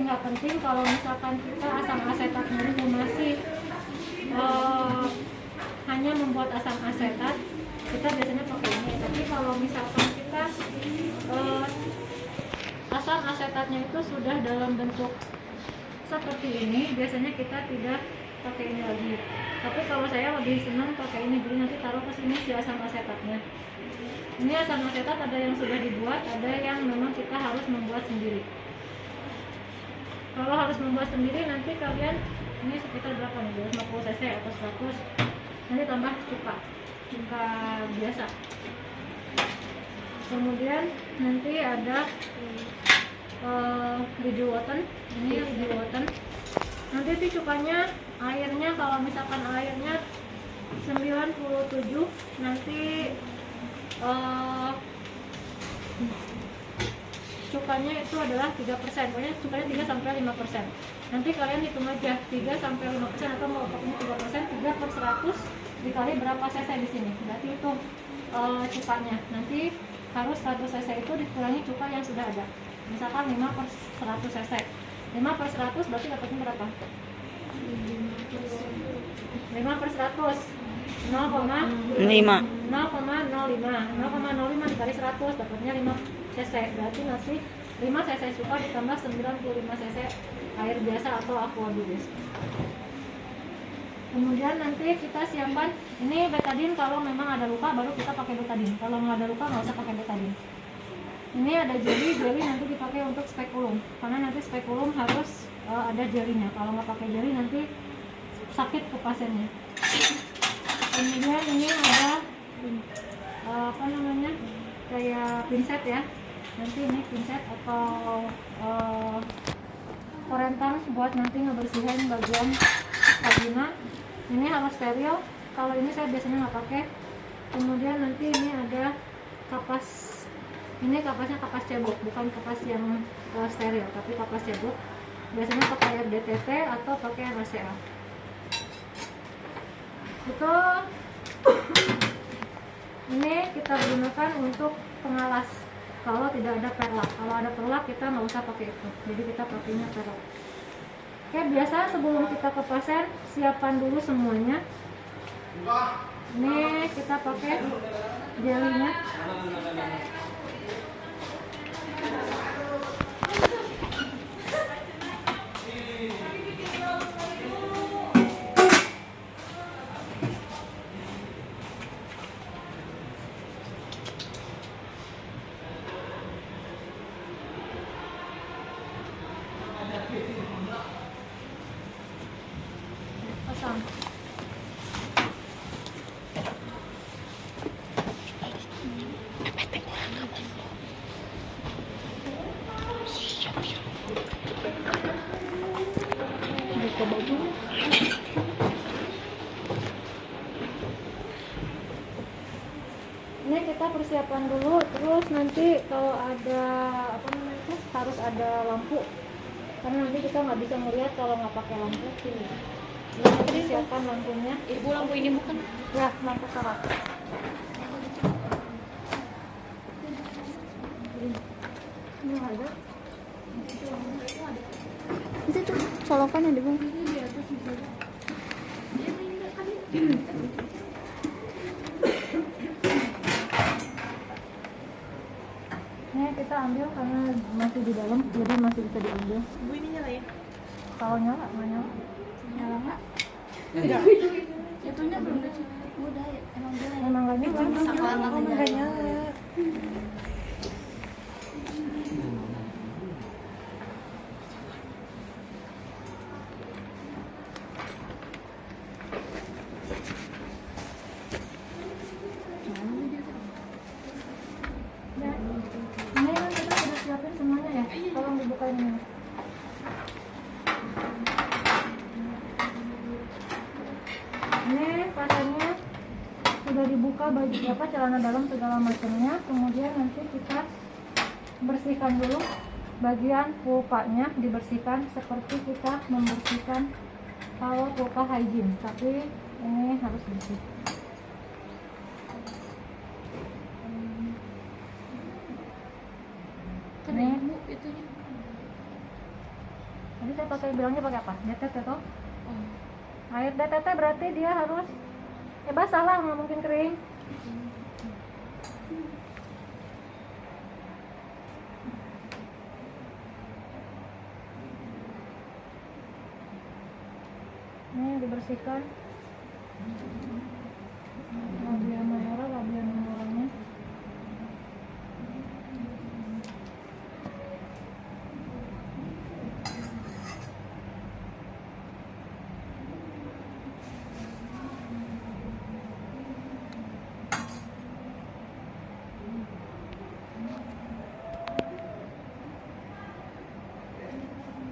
nggak penting kalau misalkan kita asam asetatnya ini masih hanya membuat asam asetat, kita biasanya pakai ini. Tapi kalau misalkan kita asam asetatnya itu sudah dalam bentuk seperti ini, biasanya kita tidak pakai ini lagi. Tapi kalau saya lebih senang pakai ini, jadi nanti taruh ke sini si asam asetatnya. Ini asam asetat ada yang sudah dibuat, ada yang memang kita harus membuat sendiri. Kalau harus membuat sendiri, nanti kalian ini sekitar berapa nih, 250 cc atau 100, nanti tambah cuka biasa. Kemudian nanti ada bijuwoten, ini bijuwoten. Nanti itu cukanya, airnya kalau misalkan airnya 97, nanti cukanya itu adalah 3%, pokoknya cukanya 3-5%. Nanti kalian hitung aja 3-5% atau mau pokoknya 3%, 3/100 dikali berapa cc di sini, berarti itu cukanya. Nanti harus 100 cc itu dikurangi cuka yang sudah ada. Misalkan 5/100 cc, 5/100 berarti dapatnya berapa? 5/100 0,05 dikali 100 dapatnya 5 cc. Berarti nanti 5 cc cuka ditambah 95 cc air biasa atau aqua bilis. Kemudian nanti kita siapkan ini betadine. Kalau memang ada luka baru kita pakai betadine, kalau nggak ada luka nggak usah pakai betadine. Ini ada jelly nanti dipakai untuk spekulum, karena nanti spekulum harus ada jelinya. Kalau nggak pakai jeli nanti sakit ke pasiennya. Kemudian ini ada apa namanya, kayak pinset ya. Nanti ini pinset atau korentang buat nanti ngebersihin bagian vagina. Ini harus steril. Kalau ini saya biasanya nggak pakai. Kemudian nanti ini ada kapas. Ini kapasnya kapas cebok, bukan kapas yang steril, tapi kapas cebok. Biasanya pakai air DTT atau pakai RCA. Itu ini kita gunakan untuk pengalas kalau tidak ada perlak. Kalau ada perlak kita nggak usah pakai itu, jadi kita pakainya perlak. Oke, biasa sebelum kita ke pasien siapkan dulu semuanya. Ini kita pakai jelinya. Pasang. Buka baju. Ini kita persiapan dulu, terus nanti kalau ada apa namanya itu harus ada lampu, karena nanti kita nggak bisa melihat kalau nggak pakai lampu. Jadi nanti siapkan lampunya. Ibu, lampu ini bukan? Ya, lampu sorot. Ini ada. Itu tuh colokan ada bang. Ini kita ambil karena masih di dalam, jadi masih bisa diambil. Bu, ini nyala ya? Kalau nyala, nggak nyala. Nyala nggak? Tidak. Itunya belum ada. Udah ya, emang dia. Emang nggak nyala. Emang nggak nyala. Ya. Ini kan kita sudah siapin semuanya ya. Tolong dibukain ini. Ini pasarnya sudah dibuka, baju apa, celana dalam segala macamnya. Kemudian nanti kita bersihkan dulu bagian pulpanya, dibersihkan seperti kita membersihkan kalau pulpa hygiene, tapi ini harus bersih. Kan ibu itunya. Jadi saya pakai bilangnya pakai apa? DTT toh. Air DTT berarti dia harus basah lah, nggak mungkin kering. Ini dibersihkan labia majoranya.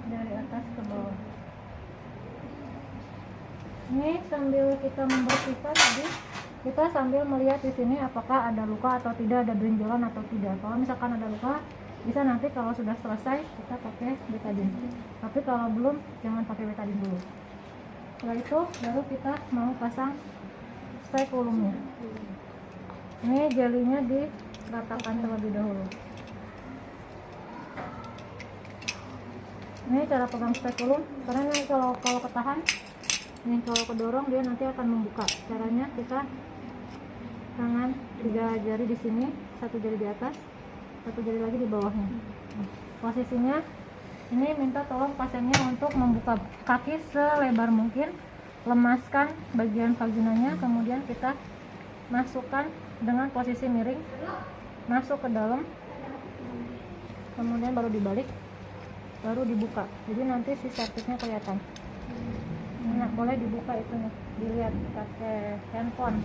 Dari atas ke bawah. Ini sambil kita membersihkan tadi, kita sambil melihat di sini apakah ada luka atau tidak, ada benjolan atau tidak. Kalau misalkan ada luka, bisa nanti kalau sudah selesai kita pakai betadine. Tapi kalau belum, jangan pakai betadine dulu. Setelah itu baru kita mau pasang spekulumnya. Ini jelinya diratakan terlebih dahulu. Ini cara pegang spekulum, karena ini kalau ketahan, nih kalau kedorong dia nanti akan membuka. Caranya kita tangan 3 jari di sini, 1 jari di atas, 1 jari lagi di bawahnya. Posisinya ini minta tolong pasiennya untuk membuka kaki selebar mungkin, lemaskan bagian vaginanya, kemudian kita masukkan dengan posisi miring, masuk ke dalam, kemudian baru dibalik, baru dibuka. Jadi nanti si servisnya kelihatan. Nah, boleh dibuka itu nih, dilihat pakai handphone.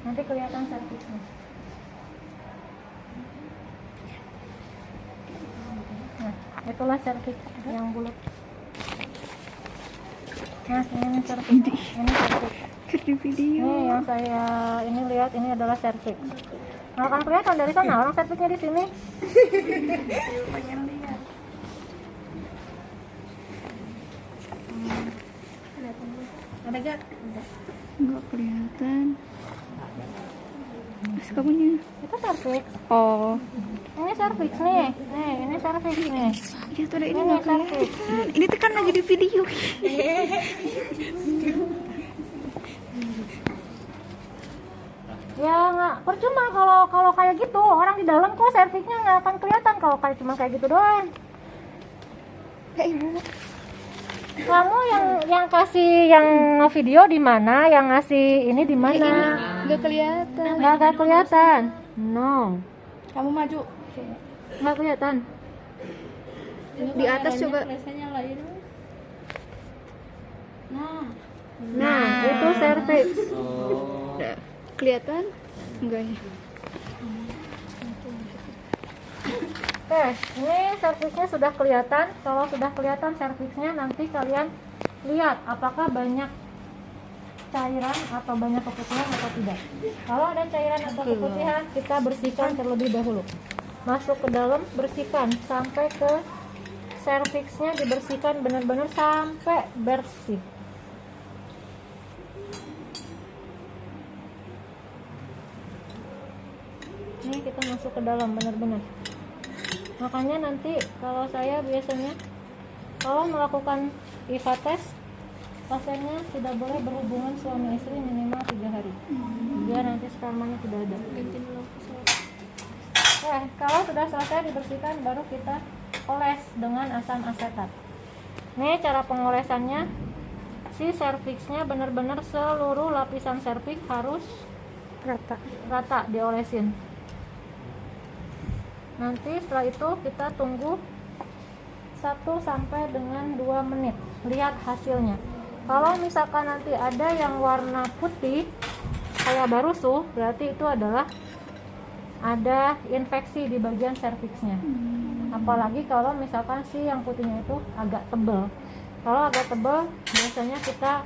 Nanti kelihatan servisnya. Nah, itulah servis yang bulat. Nah, ini servis. Ini servis. Di video. Ini yang saya ini lihat, ini adalah servis. Nah, kan kelihatan dari sana orang servisnya di sini. Pengen lihat. Ada gak? Enggak kelihatan. Mas kamunya. Itu servis. Oh. Ini servis nih. Nih, ini servis nih. Ya tuh ada ini Ini enggak servis. kelihatan. Ini tuh kan lagi di video. Ya nggak percuma kalau kayak gitu, orang di dalam kok servisnya nggak akan kelihatan kalau kayak cuma kayak gitu doang. Ya ibu. Kamu yang kasih yang video di mana, yang ngasih ini di mana? Enggak kelihatan. Nggak kelihatan. No, Kamu maju. nggak kelihatan. Di atas coba. Biasanya lain. Nah, itu servis. Udah. Kelihatan? Enggak ya. Oke, ini servisnya sudah kelihatan. Kalau sudah kelihatan servisnya, nanti kalian lihat apakah banyak cairan atau banyak keputihan atau tidak. Kalau ada cairan atau keputihan, kita bersihkan terlebih dahulu. Masuk ke dalam, bersihkan sampai ke serviksnya, dibersihkan benar-benar sampai bersih. Ini kita masuk ke dalam benar-benar. Makanya nanti kalau saya biasanya kalau melakukan IVA test, pasiennya tidak boleh berhubungan suami istri minimal 3 hari. Biar nanti spermanya tidak ada. Oke, kalau sudah selesai dibersihkan, baru kita oles dengan asam asetat. Ini cara pengolesannya, si serviksnya benar-benar seluruh lapisan serviks harus rata diolesin. Nanti setelah itu kita tunggu 1 sampai dengan 2 menit, lihat hasilnya. Kalau misalkan nanti ada yang warna putih kayak barusuh, berarti itu adalah ada infeksi di bagian serviksnya. Apalagi kalau misalkan si yang putihnya itu agak tebal. Kalau agak tebal, biasanya kita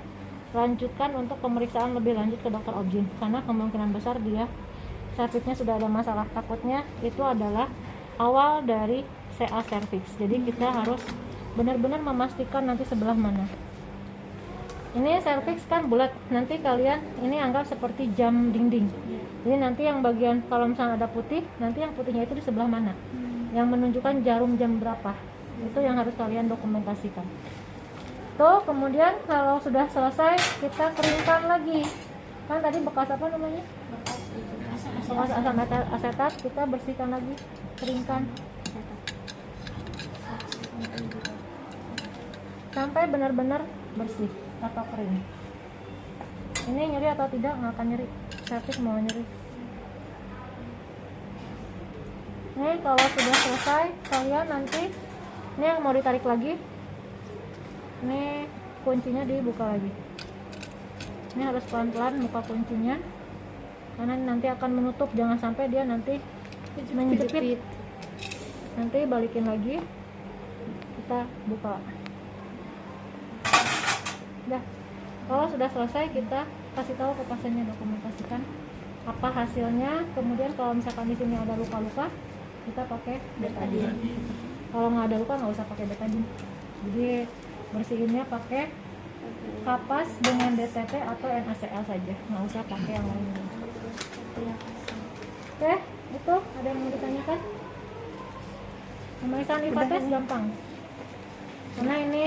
lanjutkan untuk pemeriksaan lebih lanjut ke dokter obgyn, karena kemungkinan besar dia serviksnya sudah ada masalah. Takutnya itu adalah awal dari CA serviks. Jadi kita harus benar-benar memastikan nanti sebelah mana. Ini serviks kan bulat, nanti kalian ini anggap seperti jam dinding. Jadi nanti yang bagian kalau misalnya ada putih, nanti yang putihnya itu di sebelah mana. yang menunjukkan jarum jam berapa. Itu yang harus kalian dokumentasikan. Tuh, kemudian kalau sudah selesai kita keringkan lagi. Kan tadi bekas apa namanya? Bekas asam asetat, kita bersihkan lagi, keringkan sampai benar-benar bersih atau kering. Ini nyeri atau tidak? Nggak akan nyeri. Servis mau nyeri. Nih kalau sudah selesai, kalian nanti ini yang mau ditarik lagi. Ini kuncinya dibuka lagi. Ini harus pelan-pelan buka kuncinya, karena nanti akan menutup. Jangan sampai dia nanti menjepit. Nanti balikin lagi, kita buka. Udah. Kalau sudah selesai, kita kasih tahu ke pasiennya, dokumentasikan apa hasilnya. Kemudian kalau misalkan di sini ada luka-luka, kita pakai betadine. Kalau nggak ada luka, nggak usah pakai betadine. Jadi bersihinnya pakai kapas dengan DTT atau NaCl saja, nggak usah pakai yang lain. Oke, itu ada yang mau ditanyakan? Pemeriksaan IPA tes gampang, karena ini